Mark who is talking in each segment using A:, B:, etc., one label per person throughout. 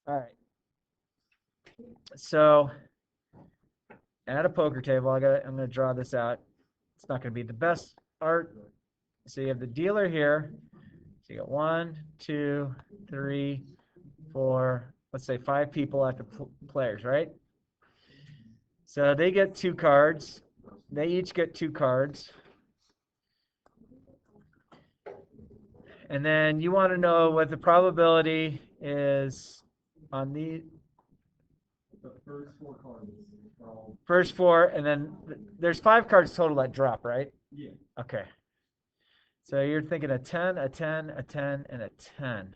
A: All right. So at a poker table, I'm going to draw this out. It's not going to be the best art. So you have the dealer here. So you got 1, 2, 3, 4, let's say 5 people at the players, right? So they get 2 cards. They each get 2 cards. And then you want to know what the probability is on the
B: first 4 cards.
A: First 4, and then there's 5 cards total that drop, right?
B: Yeah.
A: Okay. So you're thinking a 10, a 10, a 10, and a 10.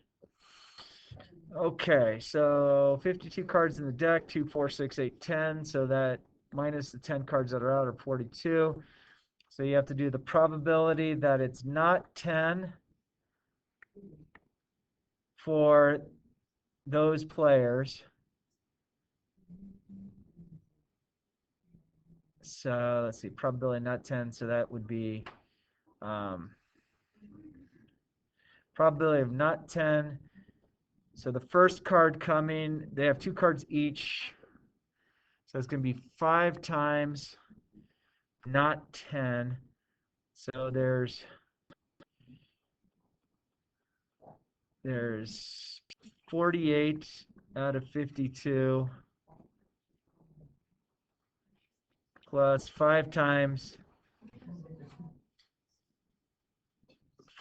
A: Okay, so 52 cards in the deck, 2, 4, 6, 8, 10. So that minus the 10 cards that are out are 42. So you have to do the probability that it's not 10 for those players. So let's see, probability not 10. So that would be probability of not 10. So the first card coming, they have 2 cards each. So it's going to be 5 times not 10. So there's 48 out of 52 plus 5 times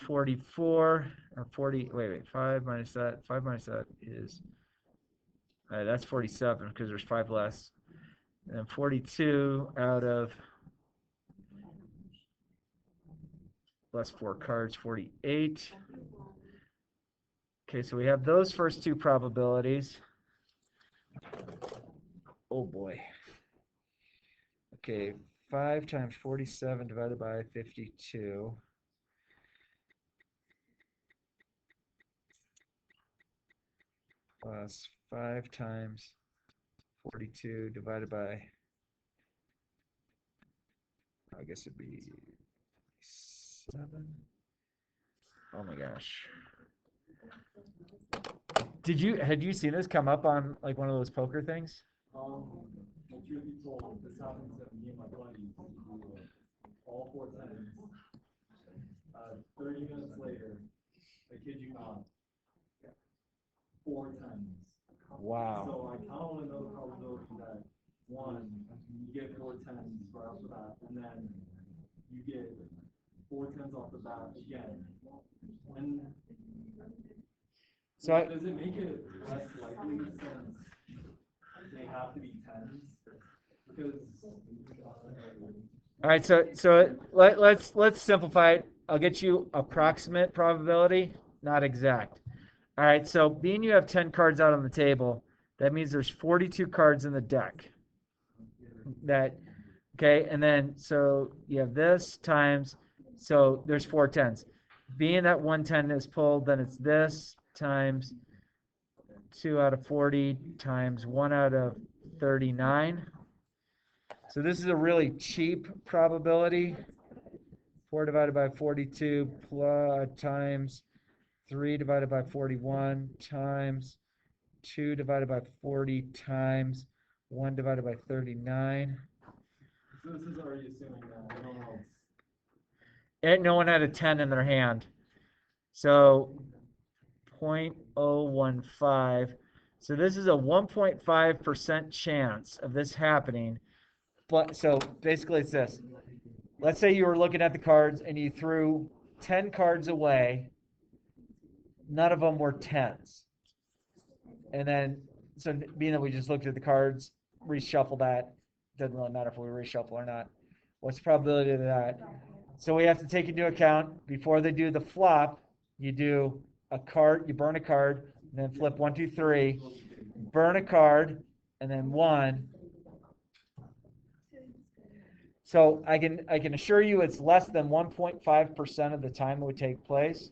A: 44 or 40. Wait, 5 minus that. 5 minus that is that's 47 because there's 5 less. And 42 out of plus 4 cards, 48. Okay, so we have those first 2 probabilities. Oh boy. Okay, 5 times 47 divided by 52. Plus 5 times 42 divided by, I guess it'd be 7. Oh my gosh. Had you seen this come up on like one of those poker things?
B: Truth be told, this happens at me and my buddies all 4 times. 30 minutes later, I kid you not, 4 times.
A: Wow.
B: So I kind of want to know the probability that, 1, you get 4 tens right off the bat, and then you get 4 tens off the bat again. And
A: so
B: does it make it less likely since they have to be tens? Because
A: all right, so let's simplify it. I'll get you approximate probability, not exact. All right, so being you have 10 cards out on the table, that means there's 42 cards in the deck. Okay, and then so you have this times, so there's 4 tens. Being that 1 10 is pulled, then it's this times 2 out of 40 times 1 out of 39. So this is a really cheap probability. 4 divided by 42 plus times 3 divided by 41 times 2 divided by 40 times 1 divided by 39.
B: so this is already assuming that no one else.
A: And no one had a 10 in their hand. So 0.015. So this is a 1.5% chance of this happening. But so basically it's this. Let's say you were looking at the cards and you threw 10 cards away. None of them were 10s. And then, so being that we just looked at the cards, reshuffle that. Doesn't really matter if we reshuffle or not. What's the probability of that? So we have to take into account before they do the flop, you do a card, you burn a card, and then flip 1, 2, 3, burn a card, and then 1. So I can assure you it's less than 1.5% of the time it would take place.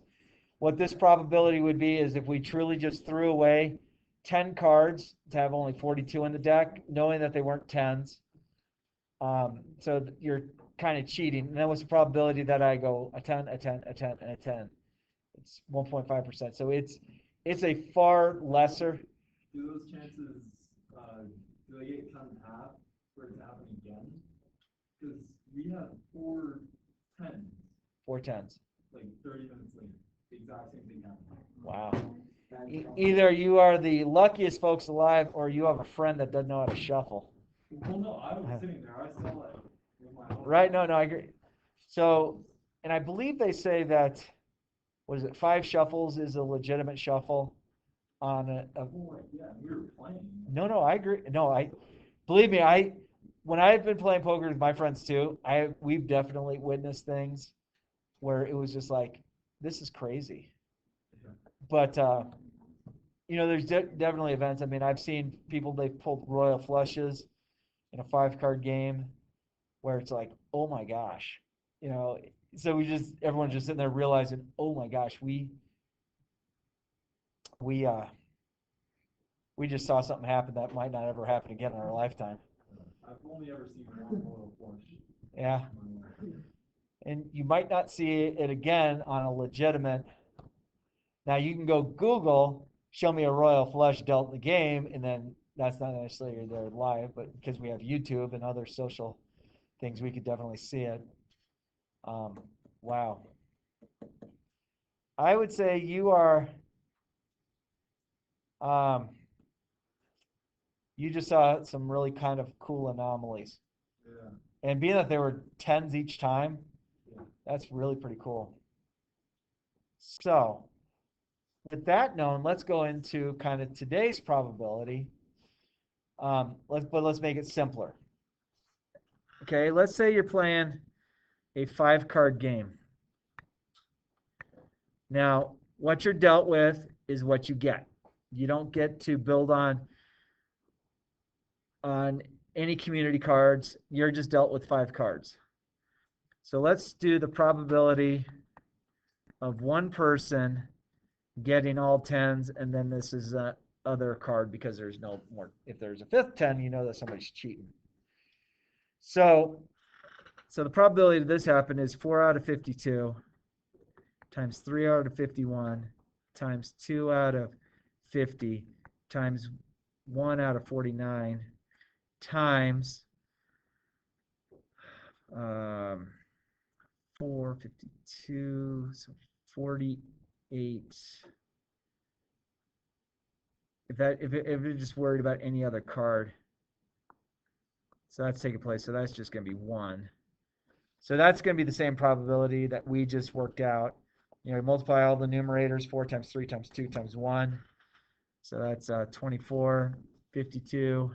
A: What this probability would be is if we truly just threw away 10 cards to have only 42 in the deck, knowing that they weren't 10s. So you're kind of cheating. And then what's the probability that I go a 10, a 10, a 10, and a 10? It's 1.5%. So it's a far lesser
B: do those chances, do they get cut in half for it to happen again? Because we have 4 tens,
A: 4 tens.
B: like 30 minutes later. The exact same thing happened.
A: Wow. Either you are the luckiest folks alive, or you have a friend that doesn't know how to shuffle.
B: Well, no, I was sitting there. I saw it with my own
A: Right? No,
B: eyes.
A: I agree. So, and I believe they say that, what is it, 5 shuffles is a legitimate shuffle on a
B: Oh, yeah, we were playing.
A: no, I agree. No, believe me, when I've been playing poker with my friends too, we've definitely witnessed things where it was just like, this is crazy. But there's definitely events. I mean, I've seen people, they've pulled royal flushes in a 5-card game where it's like, oh my gosh, so everyone's just sitting there realizing, oh my gosh, we we just saw something happen that might not ever happen again in our lifetime.
B: I've only ever seen one royal flush.
A: Yeah. And you might not see it again on a legitimate. Now you can go Google, show me a royal flush dealt in the game, and then that's not necessarily there live, but because we have YouTube and other social things, we could definitely see it. Wow. I would say you just saw some really kind of cool anomalies.
B: Yeah.
A: And being that there were tens each time,
B: Yeah.
A: that's really pretty cool. So, with that known, let's go into kind of today's probability. Let's make it simpler. Okay, let's say you're playing a 5-card game. Now, what you're dealt with is what you get. You don't get to build on any community cards. You're just dealt with 5 cards. So let's do the probability of one person getting all tens, and then this is other card because there's no more. If there's a 5th 10, you know that somebody's cheating. So the probability of this happen is 4 out of 52 times 3 out of 51 times 2 out of 50 times 1 out of 49 times 452, so 48. If you're just worried about any other card, so that's taking place. So that's just going to be 1. So that's going to be the same probability that we just worked out. Multiply all the numerators, 4 times 3 times 2 times 1. So that's 24, 52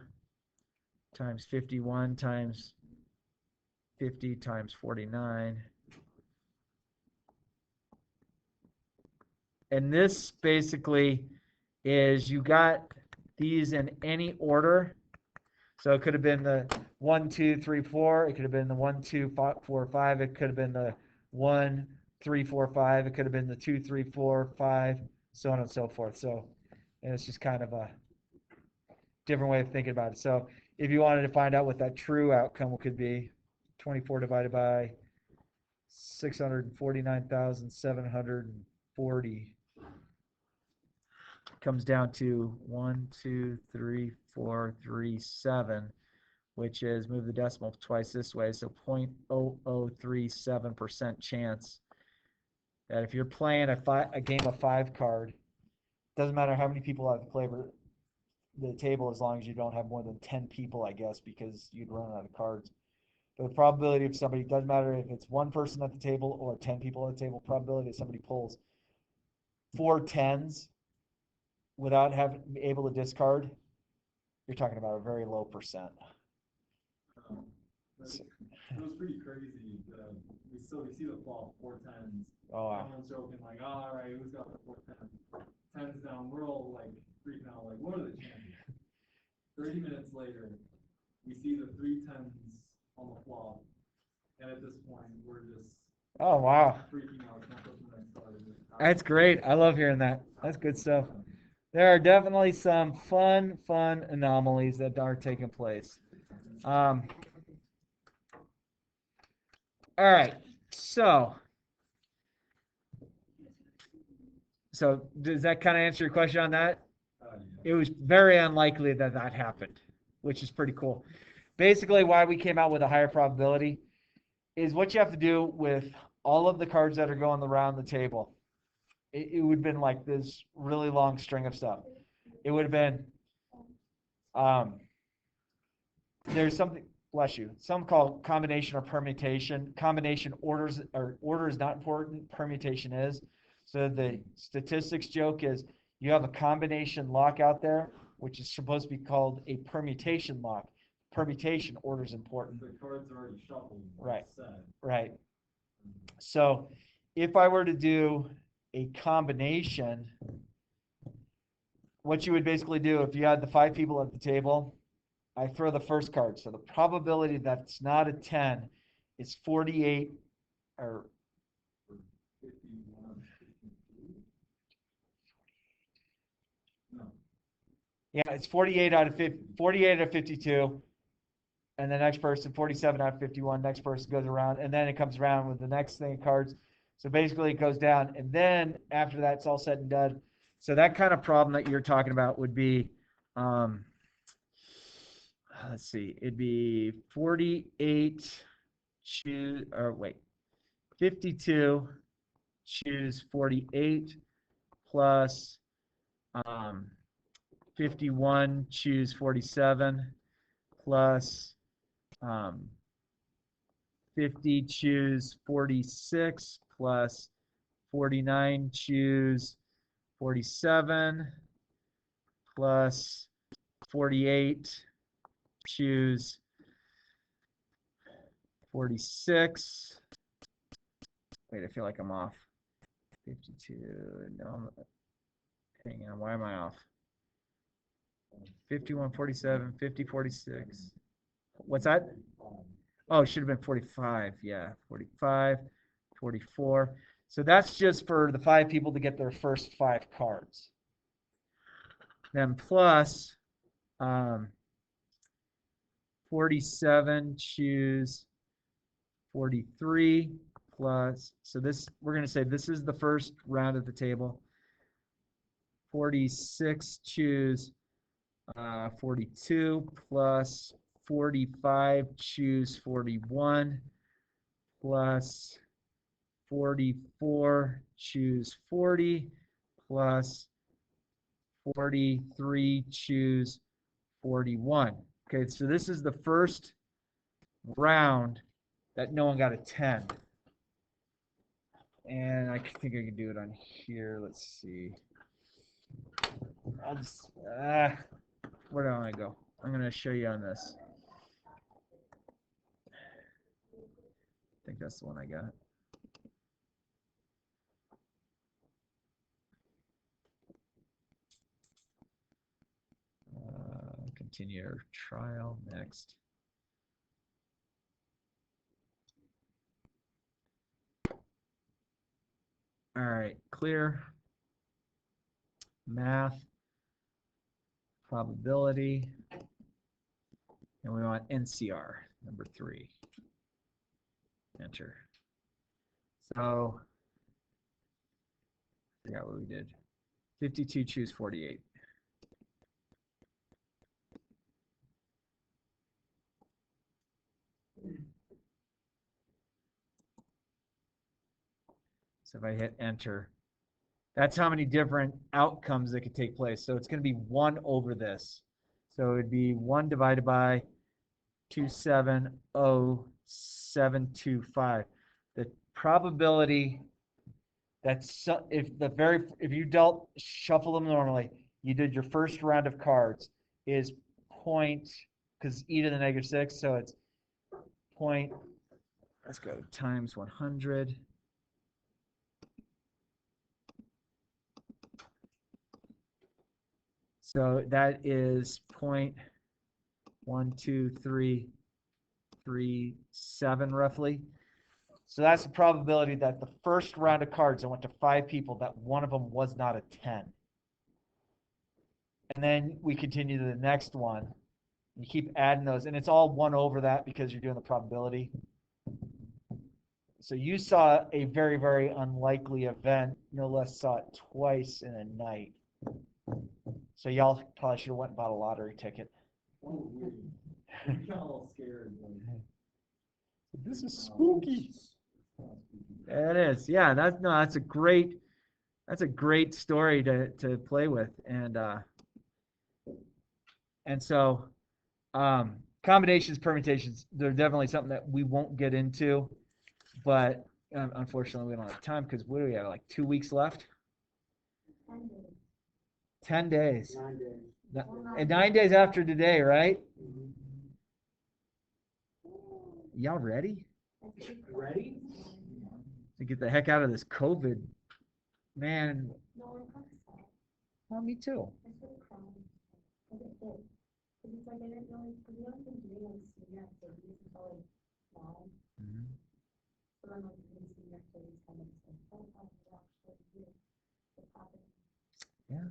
A: times 51 times 50 times 49. And this basically is, you got these in any order. So it could have been the 1, 2, 3, 4. It could have been the 1, 2, 4, 5. It could have been the 1, 3, 4, 5. It could have been the 2, 3, 4, 5, so on and so forth. So, and it's just kind of a different way of thinking about it. So if you wanted to find out what that true outcome could be, 24 divided by 649,740 comes down to 1, 2, 3, 4, 3, 7, which is, move the decimal twice this way, so 0.0037% chance that if you're playing a game of 5 card, doesn't matter how many people have the table, as long as you don't have more than 10 people, I guess, because you'd run out of cards. But the probability of somebody, doesn't matter if it's 1 person at the table or 10 people at the table, probability of somebody pulls 4 tens without having able to discard, you're talking about a very low percent.
B: It was pretty crazy. We see the fall 4 tens.
A: Oh, wow.
B: Everyone's joking like, oh, all right, who's got the 4 tens? Tens down. We're all like freaking out, like, what are the chances? 30 minutes later, we see the 3 tens on the flop, and at this point, we're just
A: Oh, wow.
B: freaking out. Can't put the next card in.
A: That's great. I love hearing that. That's good stuff. There are definitely some fun anomalies that are taking place. All right. So does that kind of answer your question on that? It was very unlikely that that happened, which is pretty cool. Basically, why we came out with a higher probability is what you have to do with all of the cards that are going around the table. It would have been like this really long string of stuff. It would have been, there's something, bless you, some call combination or permutation. Combination orders, or order is not important, permutation is. So the statistics joke is you have a combination lock out there, which is supposed to be called a permutation lock. Permutation order is important.
B: The cards are already shuffled.
A: Right.
B: Set.
A: Right. So if I were to do a combination, what you would basically do if you had the 5 people at the table, I throw the first card. So the probability that's not a 10 is 48 or
B: 51, 52? No.
A: yeah, it's 48 out of 50, 48 out of 52. And the next person, 47 out of 51, next person goes around, and then it comes around with the next thing of cards. So basically it goes down, and then after that, it's all said and done. So that kind of problem that you're talking about would be, let's see, it'd be 48 choose, or wait, 52 choose 48 plus 51 choose 47 plus 50 choose 46 plus 49 choose 47 plus 48 choose 46. Wait, I feel like I'm off. 52. No, hang on. Why am I off? 51, 47, 50, 46. What's that? Oh, it should have been 45. Yeah, 45, 44. So that's just for the 5 people to get their first 5 cards. Then plus 47 choose 43 plus, so this, we're going to say this is the first round at the table. 46 choose 42 plus 45 choose 41 plus 44 choose 40 plus 43 choose 41. Okay, so this is the first round that no one got a 10. And I think I can do it on here. Let's see. I'll just, where do I want to go? I'm going to show you on this. I think that's the one I got. Continue our trial next. All right, clear. Math, probability, and we want NCR, number 3. Enter. So, I forgot what we did. 52 choose 48. So if I hit enter, that's how many different outcomes that could take place. So it's going to be 1 over this. So it'd be 1 divided by 270,725. The probability that's if you dealt shuffle them normally, you did your first round of cards is point, because e to the -6, so it's point, let's go times 100. So that is 0.123337 roughly. So that's the probability that the first round of cards, I went to 5 people, that one of them was not a 10. And then we continue to the next one. You keep adding those, and it's all 1 over that because you're doing the probability. So you saw a very, very unlikely event. No less saw it twice in a night. So y'all probably should have went and bought a lottery ticket.
B: Oh, we got all scared. Like,
A: This is spooky. It is. Yeah, that's a great story to play with. And so combinations, permutations, they're definitely something that we won't get into, but unfortunately we don't have time because what do we have, like 2 weeks left? 10 days.
C: 9 days.
A: And 9 days after today, right? Y'all ready
C: Ready?
A: to get the heck out of this COVID? Man, well, me too. Mhm. Yeah.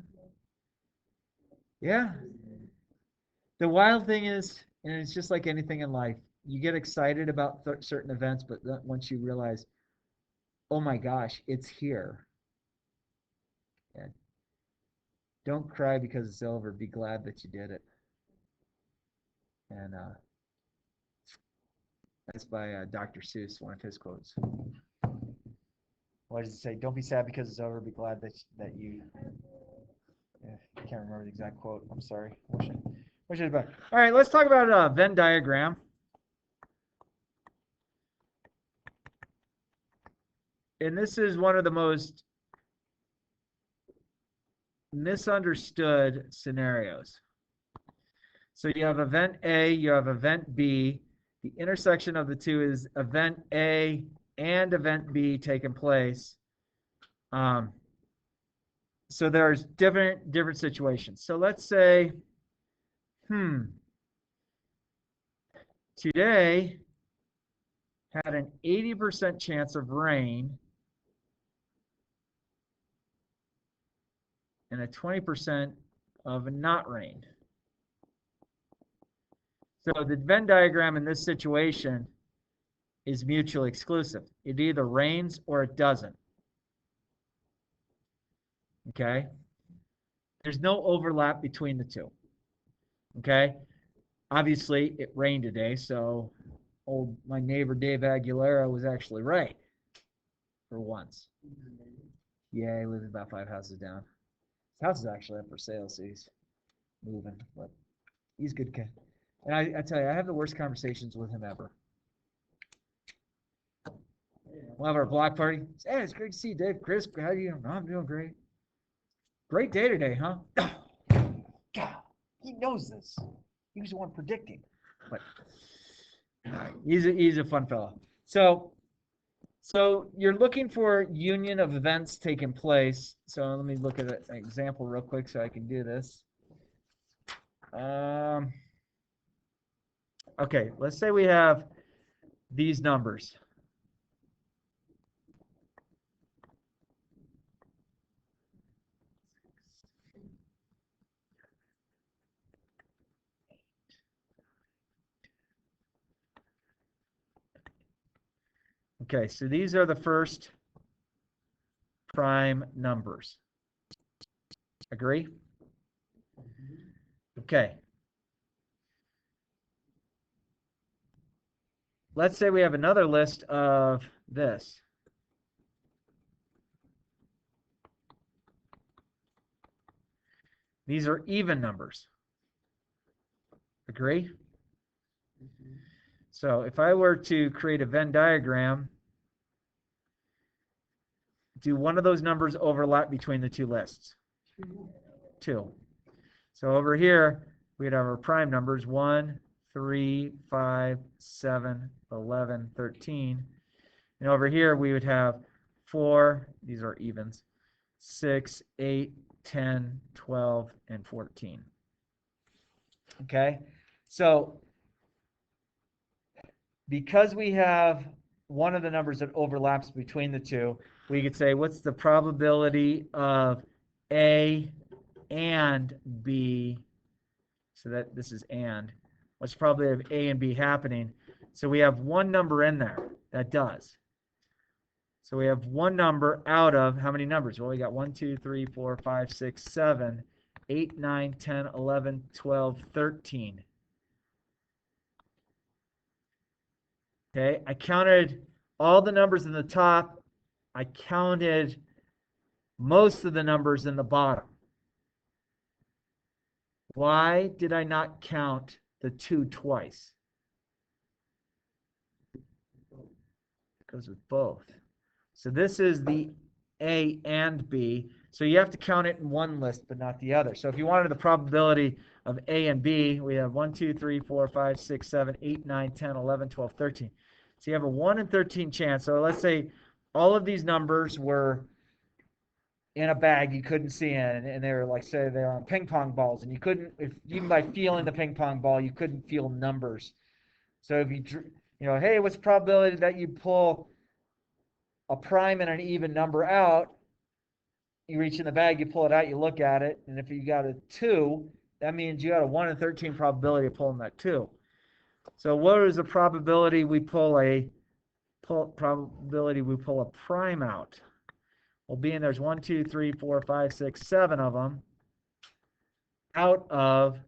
A: Yeah. The wild thing is, and it's just like anything in life, you get excited about certain events, but once you realize, oh my gosh, it's here. Yeah. Don't cry because it's over. Be glad that you did it. And that's by Dr. Seuss, one of his quotes. What does it say? Don't be sad because it's over. Be glad that you. Yeah, I can't remember the exact quote. I'm sorry. Wish it back. All right, let's talk about Venn diagram. And this is one of the most misunderstood scenarios. So you have event A, you have event B. The intersection of the two is event A and event B taking place. So there's different situations. So let's say, today had an 80% chance of rain and a 20% of not rain. So the Venn diagram in this situation is mutually exclusive. It either rains or it doesn't. Okay? There's no overlap between the two. Okay? Obviously, it rained today, so my neighbor Dave Aguilera was actually right for once. Yeah, he lives about 5 houses down. His house is actually up for sale, so he's moving, but he's a good kid. And I tell you, I have the worst conversations with him ever. We'll have our block party. Hey, it's great to see you, Dave. Chris, how are you? I'm doing great. Great day today, huh? God, he knows this. He was the one predicting. But he's a fun fellow. So you're looking for union of events taking place. So let me look at an example real quick so I can do this. Okay, let's say we have these numbers. Okay, so these are the first prime numbers. Agree? Okay. Let's say we have another list of this. These are even numbers. Agree? So if I were to create a Venn diagram, do one of those numbers overlap between the two lists? 2. So over here, we'd have our prime numbers 1, 3, 5, 7, 11, 13. And over here, we would have 4, these are evens, 6, 8, 10, 12, and 14. Okay? So because we have one of the numbers that overlaps between the two, we could say, what's the probability of A and B? So that this is and. What's the probability of A and B happening? So we have one number in there that does. So we have one number out of how many numbers? Well, we got 1, 2, 3, 4, 5, 6, 7. 8, 9, 10, 11, 12, 13. Okay, I counted all the numbers in the top. I counted most of the numbers in the bottom. Why did I not count the 2 twice? It goes with both. So this is the A and B. So you have to count it in one list, but not the other. So if you wanted the probability of A and B, we have 1, 2, 3, 4, 5, 6, 7, 8, 9, 10, 11, 12, 13. So you have a 1 in 13 chance. So let's say all of these numbers were in a bag you couldn't see in, and they were like, say they're on ping pong balls, and you couldn't, if even by feeling the ping pong ball, you couldn't feel numbers. So if hey, what's the probability that you pull a prime and an even number out? You reach in the bag, you pull it out, you look at it, and if you got a 2, that means you got a 1 in 13 probability of pulling that 2. So what is the probability we pull a prime out? Well, being there's 1, 2, 3, 4, 5, 6, 7 of them out of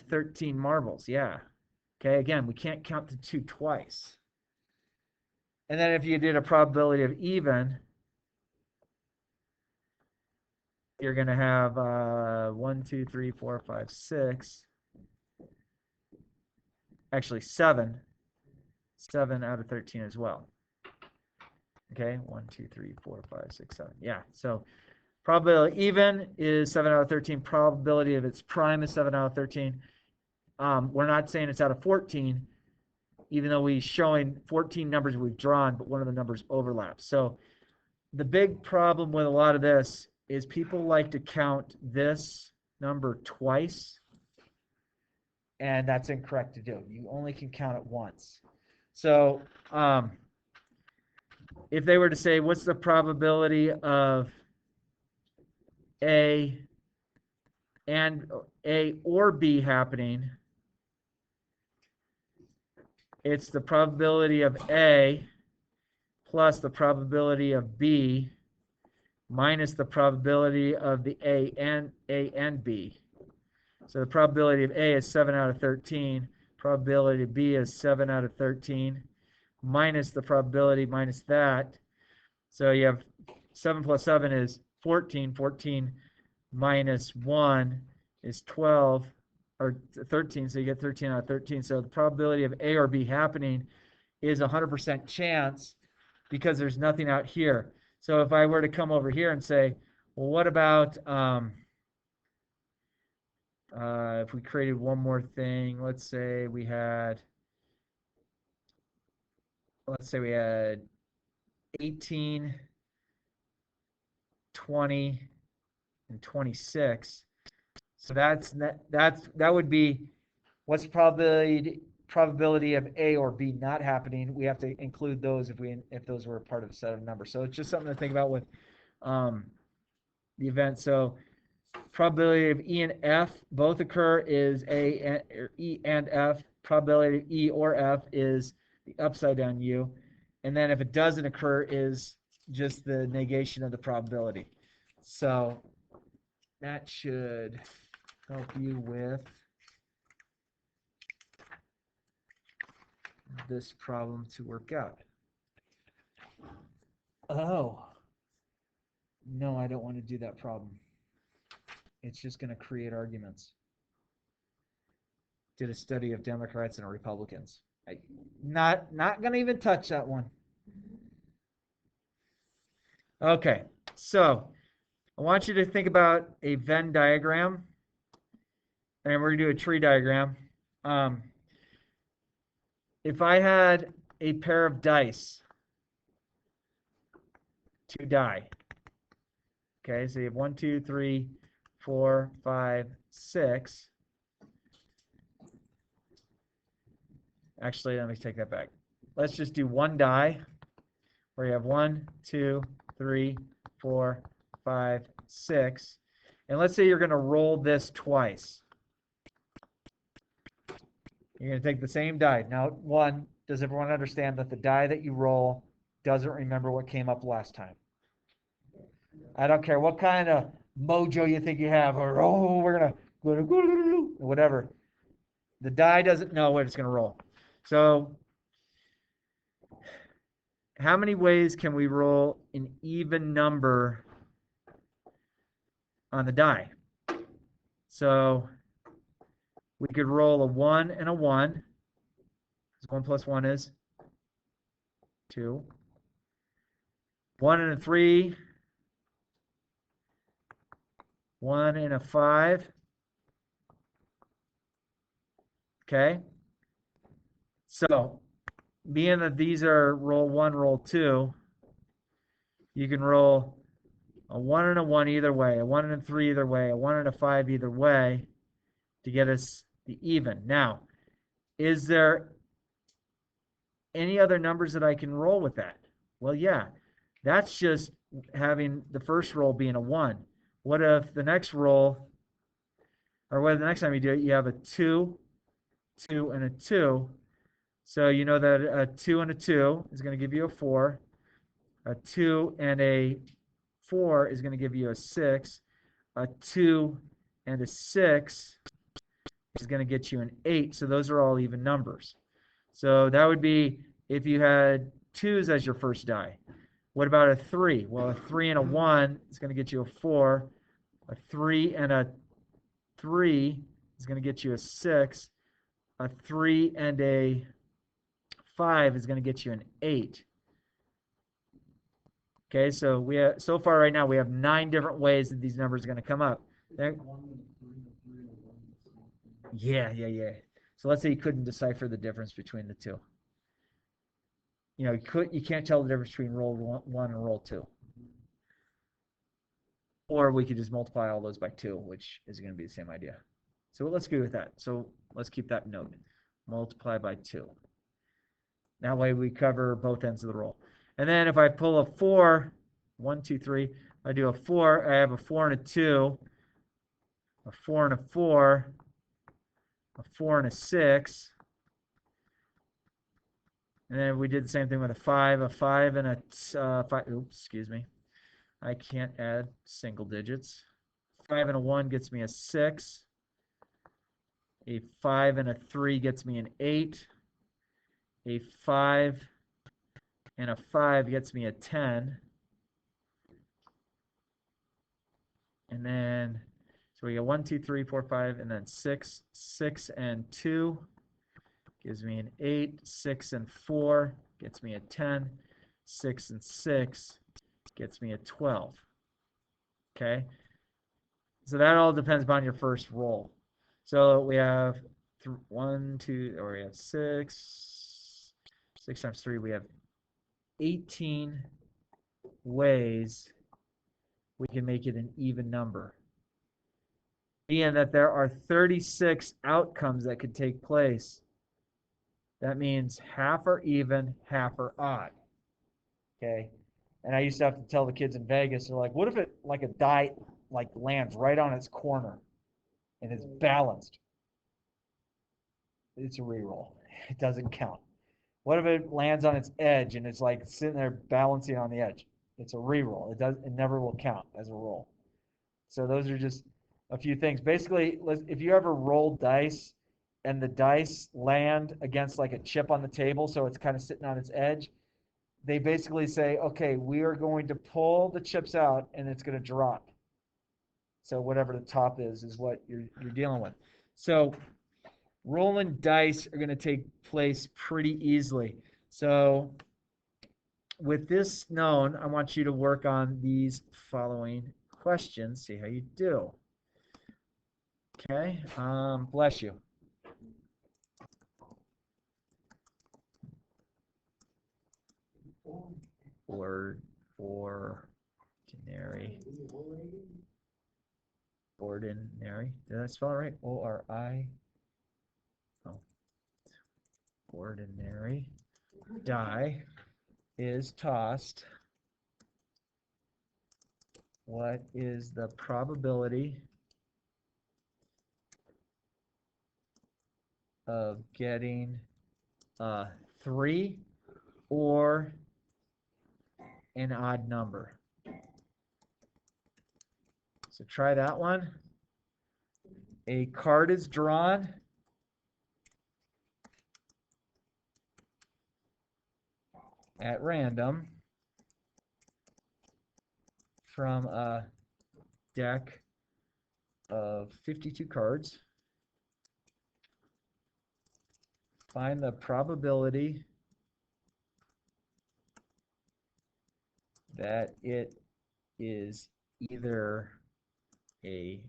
A: 13 marbles. Yeah. Okay, again, we can't count the 2 twice. And then if you did a probability of even, you're going to have 1, 2, 3, 4, 5, 6. Actually, 7. 7 out of 13 as well. Okay, 1, 2, 3, 4, 5, 6, 7. Yeah, so probability even is 7 out of 13. Probability of its prime is 7 out of 13. We're not saying it's out of 14, even though we're showing 14 numbers we've drawn, but one of the numbers overlaps. So the big problem with a lot of this is people like to count this number twice, and that's incorrect to do. You only can count it once. So if they were to say, what's the probability of A or B happening? It's the probability of A plus the probability of B minus the probability of the A and B. So the probability of A is 7 out of 13. Probability of B is 7 out of 13 minus the probability minus that. So you have 7 plus 7 is 14. 14 minus 1 is 12 or 13. So you get 13 out of 13. So the probability of A or B happening is 100% chance because there's nothing out here. So if I were to come over here and say, well, what about if we created one more thing? Let's say we had 18, 20, and 26. So that would be what's the probability of A or B not happening. We have to include those if those were a part of a set of numbers. So it's just something to think about with the event. So probability of E and F both occur is E and F. Probability of E or F is the upside down U. And then if it doesn't occur is just the negation of the probability. So that should help you with this problem to work out. Oh, no, I don't want to do that problem. It's just going to create arguments. Did a study of Democrats and Republicans. Not going to even touch that one. Okay, so I want you to think about a Venn diagram, and we're going to do a tree diagram. If I had a pair of dice, 2 die. Okay, so you have 1, 2, 3, 4, 5, 6. Actually, let me take that back. Let's just do 1 die, where you have 1, 2, 3, 4, 5, 6. And let's say you're going to roll this twice. You're going to take the same die. Now, does everyone understand that the die that you roll doesn't remember what came up last time? I don't care what kind of mojo you think you have, or oh, we're gonna whatever. The die doesn't know what it's gonna roll. So, how many ways can we roll an even number on the die? So, we could roll a 1 and a 1. 1 plus 1 is 2. 1 and a 3. 1 and a 5. Okay. So, being that these are roll 1, roll 2, you can roll a 1 and a 1 either way, a 1 and a 3 either way, a 1 and a 5 either way to get us the even. Now, is there any other numbers that I can roll with that? Well, yeah. That's just having the first roll being a 1. What if the next roll, or what if the next time you do it, you have a 2, 2, and a 2. So you know that a 2 and a 2 is going to give you a 4. A 2 and a 4 is going to give you a 6. A 2 and a 6 is going to get you an 8. So those are all even numbers. So that would be if you had 2s as your first die. What about a 3? Well, a 3 and a 1 is going to get you a 4. A 3 and a 3 is going to get you a 6. A 3 and a 5 is going to get you an 8. Okay, so we have, so far right now we have 9 different ways that these numbers are going to come up. Yeah. So let's say you couldn't decipher the difference between the two. You can't tell the difference between roll 1 and roll 2. Or we could just multiply all those by 2, which is going to be the same idea. So let's go with that. So let's keep that note. Multiply by 2. That way we cover both ends of the roll. And then if I pull a 4, 1, 2, 3, I do a 4, I have a 4 and a 2, a 4 and a 4, a 4 and a 6. And then we did the same thing with a 5 and a 5. Oops, excuse me. I can't add single digits. 5 and a 1 gets me a 6. A 5 and a 3 gets me an 8. A 5 and a 5 gets me a 10. And then, so we got 1, 2, 3, 4, 5, and then 6. 6 and 2 gives me an 8. 6 and 4 gets me a 10. 6 and 6 gets me a 12. Okay? So that all depends upon your first roll. So we have 1, 2, or we have 6. 6 times 3, we have 18 ways we can make it an even number. Being that there are 36 outcomes that could take place, that means half are even, half are odd. Okay? And I used to have to tell the kids in Vegas, they're like, what if it, like a die, like lands right on its corner and it's balanced? It's a reroll. It doesn't count. What if it lands on its edge and it's like sitting there balancing on the edge? It's a reroll. It never will count as a roll. So those are just a few things. Basically, if you ever roll dice and the dice land against like a chip on the table, so it's kind of sitting on its edge, they basically say, okay, we are going to pull the chips out and it's going to drop. So whatever the top is what you're dealing with. So rolling dice are going to take place pretty easily. So with this known, I want you to work on these following questions, see how you do. Okay, bless you. Ordinary. Did I spell it right? O-R-I. Oh. Ordinary die is tossed. What is the probability of getting a 3 or an odd number? So try that one. A card is drawn. At random from a deck of 52 cards. Find the probability that it is either a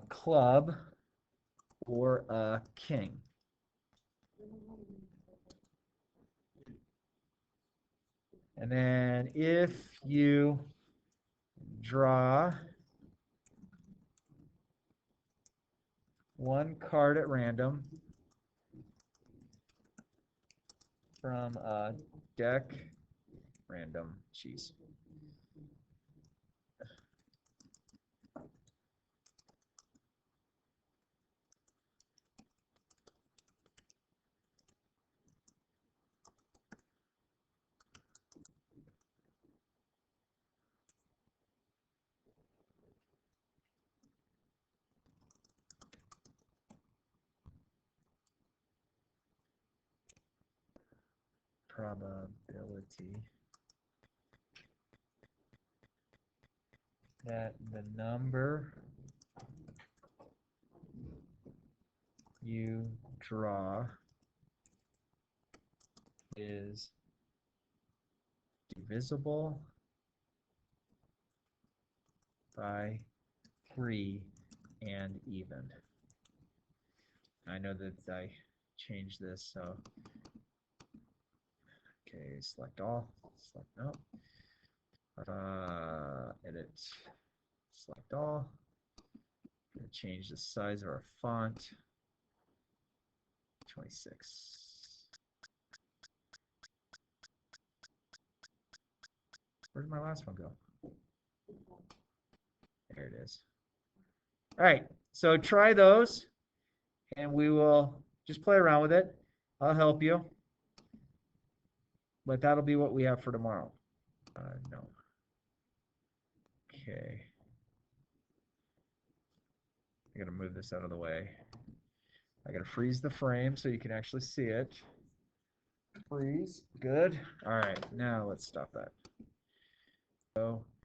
A: club or a king. And then if you draw one card at random from a deck random, jeez. Probability that the number you draw is divisible by 3 and even. I know that I changed this, so okay, select all, select no, edit, select all. I'm gonna change the size of our font, 26. Where did my last one go? There it is. All right, so try those, and we will just play around with it. I'll help you, but that'll be what we have for tomorrow. No. Okay. I gotta move this out of the way. I gotta freeze the frame so you can actually see it. Freeze. Good. All right, now let's stop that. So